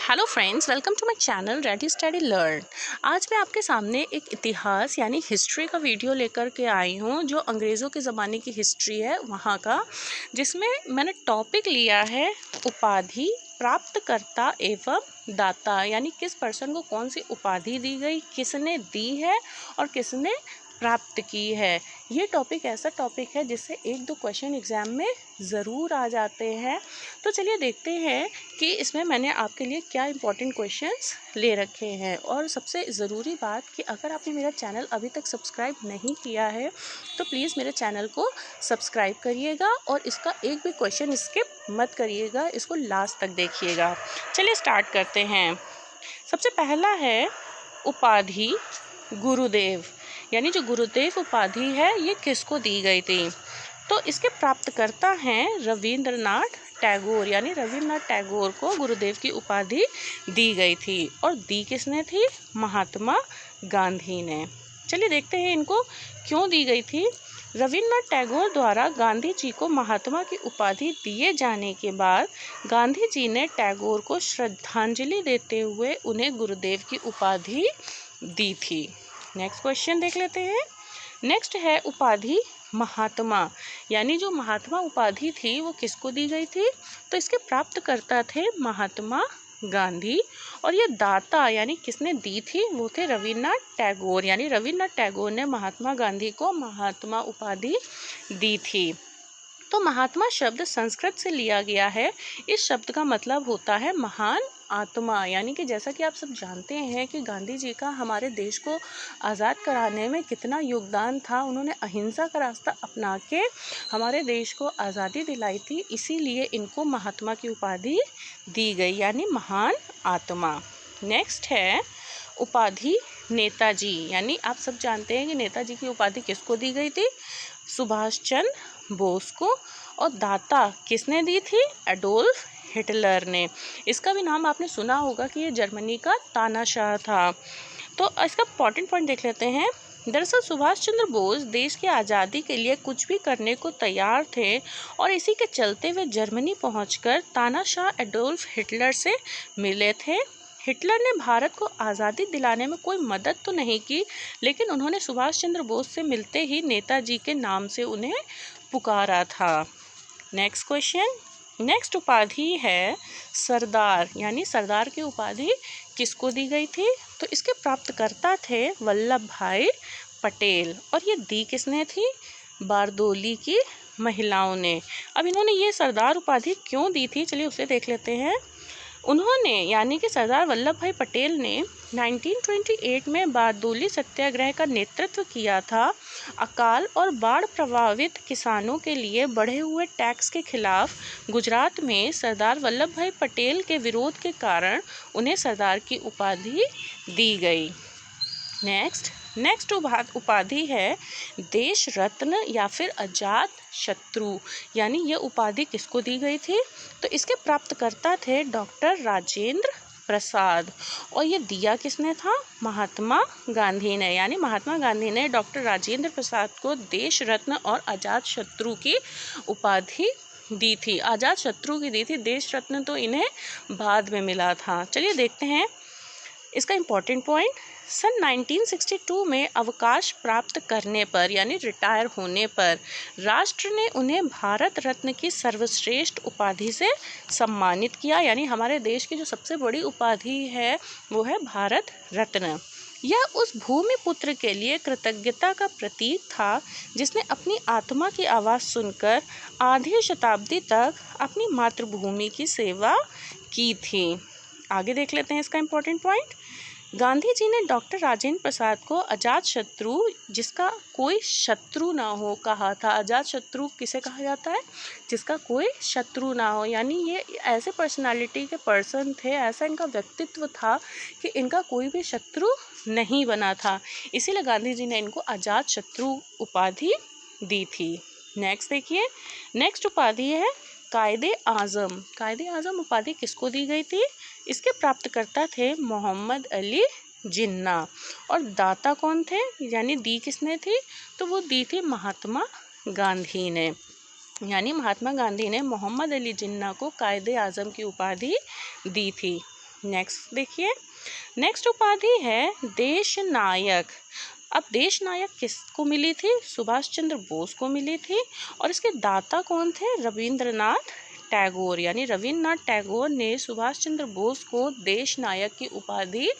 Hello friends, welcome to my channel ready study learn. आज मैं आपके सामने एक इतिहास यानी हिस्ट्री का वीडियो लेकर के आई हूँ जो अंग्रेज़ों के ज़माने की हिस्ट्री है वहाँ का, जिसमें मैंने टॉपिक लिया है उपाधि प्राप्तकर्ता एवं दाता, यानी किस पर्सन को कौन सी उपाधि दी गई, किसने दी है और किसने प्राप्त की है। ये टॉपिक ऐसा टॉपिक है जिससे एक दो क्वेश्चन एग्ज़ाम में ज़रूर आ जाते हैं। तो चलिए देखते हैं कि इसमें मैंने आपके लिए क्या इंपॉर्टेंट क्वेश्चंस ले रखे हैं। और सबसे ज़रूरी बात कि अगर आपने मेरा चैनल अभी तक सब्सक्राइब नहीं किया है तो प्लीज़ मेरे चैनल को सब्सक्राइब करिएगा और इसका एक भी क्वेश्चन स्किप मत करिएगा, इसको लास्ट तक देखिएगा। चलिए स्टार्ट करते हैं। सबसे पहला है उपाधि गुरुदेव, यानी जो गुरुदेव उपाधि है ये किसको दी गई थी। तो इसके प्राप्तकर्ता हैं रविंद्रनाथ टैगोर, यानी रविंद्रनाथ टैगोर को गुरुदेव की उपाधि दी गई थी। और दी किसने थी? महात्मा गांधी ने। चलिए देखते हैं इनको क्यों दी गई थी। रविंद्रनाथ टैगोर द्वारा गांधी जी को महात्मा की उपाधि दिए जाने के बाद गांधी जी ने टैगोर को श्रद्धांजलि देते हुए उन्हें गुरुदेव की उपाधि दी थी। नेक्स्ट क्वेश्चन देख लेते हैं। नेक्स्ट है उपाधि महात्मा, यानी जो महात्मा उपाधि थी वो किसको दी गई थी। तो इसके प्राप्तकर्ता थे महात्मा गांधी और ये दाता यानी किसने दी थी, वो थे रविंद्रनाथ टैगोर, यानी रविंद्रनाथ टैगोर ने महात्मा गांधी को महात्मा उपाधि दी थी। तो महात्मा शब्द संस्कृत से लिया गया है। इस शब्द का मतलब होता है महान आत्मा, यानी कि जैसा कि आप सब जानते हैं कि गांधी जी का हमारे देश को आज़ाद कराने में कितना योगदान था। उन्होंने अहिंसा का रास्ता अपना के हमारे देश को आज़ादी दिलाई थी, इसीलिए इनको महात्मा की उपाधि दी गई, यानी महान आत्मा। नेक्स्ट है उपाधि नेताजी, यानी आप सब जानते हैं कि नेताजी की उपाधि किसको दी गई थी? सुभाष चंद्र बोस को। और दाता किसने दी थी? एडोल्फ हिटलर ने। इसका भी नाम आपने सुना होगा कि ये जर्मनी का तानाशाह था। तो इसका इंपॉर्टेंट पॉइंट देख लेते हैं। दरअसल सुभाष चंद्र बोस देश की आज़ादी के लिए कुछ भी करने को तैयार थे और इसी के चलते वे जर्मनी पहुंचकर तानाशाह एडोल्फ हिटलर से मिले थे। हिटलर ने भारत को आज़ादी दिलाने में कोई मदद तो नहीं की, लेकिन उन्होंने सुभाष चंद्र बोस से मिलते ही नेताजी के नाम से उन्हें पुकारा था। Next question. नेक्स्ट उपाधि है सरदार, यानी सरदार की उपाधि किसको दी गई थी। तो इसके प्राप्तकर्ता थे वल्लभ भाई पटेल और ये दी किसने थी? बारदोली की महिलाओं ने। अब इन्होंने ये सरदार उपाधि क्यों दी थी, चलिए उसे देख लेते हैं। उन्होंने यानी कि सरदार वल्लभ भाई पटेल ने 1928 में बारदोली सत्याग्रह का नेतृत्व किया था। अकाल और बाढ़ प्रभावित किसानों के लिए बढ़े हुए टैक्स के खिलाफ गुजरात में सरदार वल्लभ भाई पटेल के विरोध के कारण उन्हें सरदार की उपाधि दी गई। नेक्स्ट उपाधि है देश रत्न या फिर अजात शत्रु, यानी यह उपाधि किसको दी गई थी। तो इसके प्राप्तकर्ता थे डॉक्टर राजेंद्र प्रसाद और ये दिया किसने था? महात्मा गांधी ने, यानी महात्मा गांधी ने डॉक्टर राजेंद्र प्रसाद को देश रत्न और अजात शत्रु की उपाधि दी थी। अजात शत्रु की दी थी, देश रत्न तो इन्हें बाद में मिला था। चलिए देखते हैं इसका इम्पोर्टेंट पॉइंट। सन 1962 में अवकाश प्राप्त करने पर यानी रिटायर होने पर राष्ट्र ने उन्हें भारत रत्न की सर्वश्रेष्ठ उपाधि से सम्मानित किया, यानी हमारे देश की जो सबसे बड़ी उपाधि है वो है भारत रत्न। यह उस भूमि पुत्र के लिए कृतज्ञता का प्रतीक था जिसने अपनी आत्मा की आवाज़ सुनकर आधी शताब्दी तक अपनी मातृभूमि की सेवा की थी। आगे देख लेते हैं इसका इम्पोर्टेंट पॉइंट। गांधी जी ने डॉक्टर राजेंद्र प्रसाद को अजात शत्रु, जिसका कोई शत्रु ना हो, कहा था। अजात शत्रु किसे कहा जाता है? जिसका कोई शत्रु ना हो, यानी ये ऐसे पर्सनालिटी के पर्सन थे, ऐसा इनका व्यक्तित्व था कि इनका कोई भी शत्रु नहीं बना था, इसीलिए गांधी जी ने इनको अजात शत्रु उपाधि दी थी। नेक्स्ट देखिए, नेक्स्ट उपाधि है कायदे आज़म। कायदे आज़म उपाधि किसको दी गई थी? इसके प्राप्तकर्ता थे मोहम्मद अली जिन्ना और दाता कौन थे, यानी दी किसने थी? तो वो दी थी महात्मा गांधी ने, यानी महात्मा गांधी ने मोहम्मद अली जिन्ना को कायदे आज़म की उपाधि दी थी। नेक्स्ट देखिए, नेक्स्ट उपाधि है देश नायक। अब देश नायक किसको मिली थी? सुभाष चंद्र बोस को मिली थी। और इसके दाता कौन थे? रविंद्रनाथ टैगोर। यानी रविन्द्रनाथ टैगोर ने सुभाष चंद्र बोस को देश नायक की उपाधि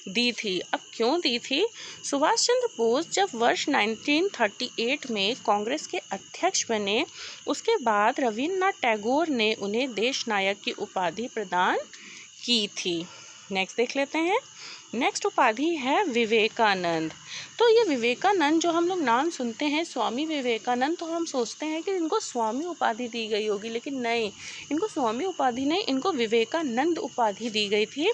दी थी। अब क्यों दी थी? सुभाष चंद्र बोस जब वर्ष 1938 में कांग्रेस के अध्यक्ष बने, उसके बाद रविन्द्रनाथ टैगोर ने उन्हें देश नायक की उपाधि प्रदान की थी। नेक्स्ट देख लेते हैं। नेक्स्ट उपाधि है विवेकानंद। तो ये विवेकानंद जो हम लोग नाम सुनते हैं स्वामी विवेकानंद, तो हम सोचते हैं कि इनको स्वामी उपाधि दी गई होगी, लेकिन नहीं, इनको स्वामी उपाधि नहीं, इनको विवेकानंद उपाधि दी गई थी।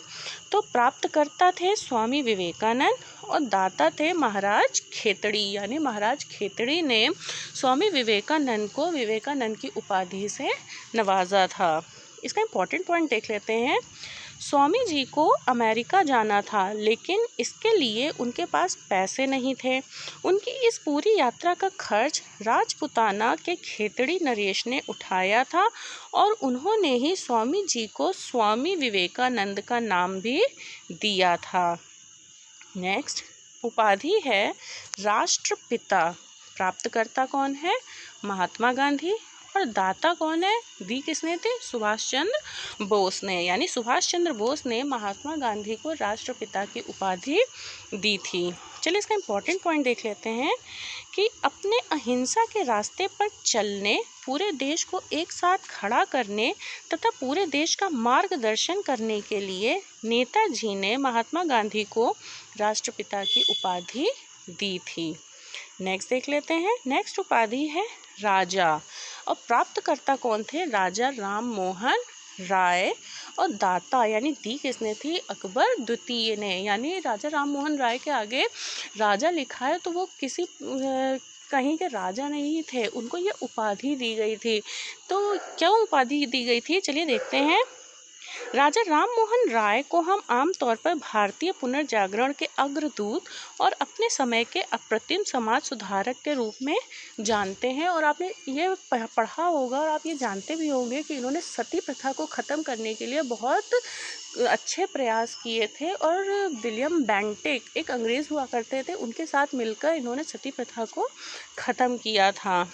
तो प्राप्तकर्ता थे स्वामी विवेकानंद और दाता थे महाराज खेतड़ी। यानी महाराज खेतड़ी ने स्वामी विवेकानंद को विवेकानंद की उपाधि से नवाजा था। इसका इम्पोर्टेंट पॉइंट देख लेते हैं। स्वामी जी को अमेरिका जाना था, लेकिन इसके लिए उनके पास पैसे नहीं थे। उनकी इस पूरी यात्रा का खर्च राजपुताना के खेतड़ी नरेश ने उठाया था और उन्होंने ही स्वामी जी को स्वामी विवेकानंद का नाम भी दिया था। नेक्स्ट उपाधि है राष्ट्रपिता। प्राप्तकर्ता कौन है? महात्मा गांधी। और दाता कौन है? दी किसने थी? सुभाष चंद्र बोस ने। यानी सुभाष चंद्र बोस ने महात्मा गांधी को राष्ट्रपिता की उपाधि दी थी। चलिए इसका इम्पोर्टेंट पॉइंट देख लेते हैं कि अपने अहिंसा के रास्ते पर चलने, पूरे देश को एक साथ खड़ा करने तथा पूरे देश का मार्गदर्शन करने के लिए नेताजी ने महात्मा गांधी को राष्ट्रपिता की उपाधि दी थी। नेक्स्ट देख लेते हैं। नेक्स्ट उपाधि है राजा। और प्राप्तकर्ता कौन थे? राजा राम मोहन राय। और दाता यानी दी किसने थी? अकबर द्वितीय ने। यानी राजा राम मोहन राय के आगे राजा लिखा है तो वो किसी कहीं के राजा नहीं थे, उनको ये उपाधि दी गई थी। तो क्यों उपाधि दी गई थी? चलिए देखते हैं। राजा राम मोहन राय को हम आमतौर पर भारतीय पुनर्जागरण के अग्रदूत और अपने समय के अप्रतिम समाज सुधारक के रूप में जानते हैं। और आपने ये पढ़ा होगा और आप ये जानते भी होंगे कि इन्होंने सती प्रथा को ख़त्म करने के लिए बहुत अच्छे प्रयास किए थे। और विलियम बेंटिक एक अंग्रेज़ हुआ करते थे, उनके साथ मिलकर इन्होंने सती प्रथा को ख़त्म किया था।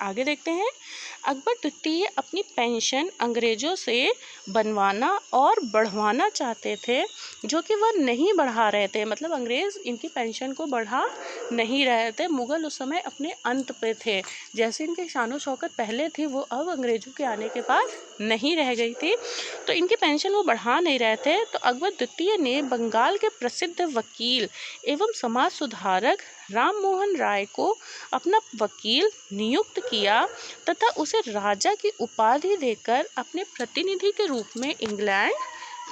आगे देखते हैं। अकबर द्वितीय अपनी पेंशन अंग्रेज़ों से बनवाना और बढ़वाना चाहते थे, जो कि वह नहीं बढ़ा रहे थे। मतलब अंग्रेज़ इनकी पेंशन को बढ़ा नहीं रहे थे। मुग़ल उस समय अपने अंत पे थे। जैसे इनकी शानो शौकत पहले थी, वो अब अंग्रेज़ों के आने के बाद नहीं रह गई थी, तो इनकी पेंशन वो बढ़ा नहीं रहे थे। तो अकबर द्वितीय ने बंगाल के प्रसिद्ध वकील एवं समाज सुधारक राम मोहन राय को अपना वकील नियुक्त किया तथा उसे राजा की उपाधि देकर अपने प्रतिनिधि के रूप में इंग्लैंड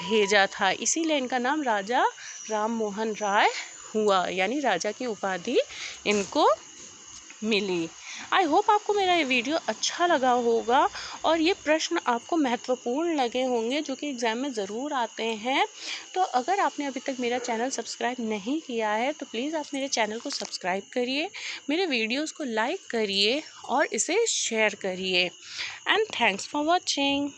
भेजा था। इसीलिए इनका नाम राजा राम मोहन राय हुआ, यानी राजा की उपाधि इनको मिली। आई होप आपको मेरा ये वीडियो अच्छा लगा होगा और ये प्रश्न आपको महत्वपूर्ण लगे होंगे, जो कि एग्ज़ाम में ज़रूर आते हैं। तो अगर आपने अभी तक मेरा चैनल सब्सक्राइब नहीं किया है तो प्लीज़ आप मेरे चैनल को सब्सक्राइब करिए, मेरे वीडियोस को लाइक करिए और इसे शेयर करिए। And thanks for watching.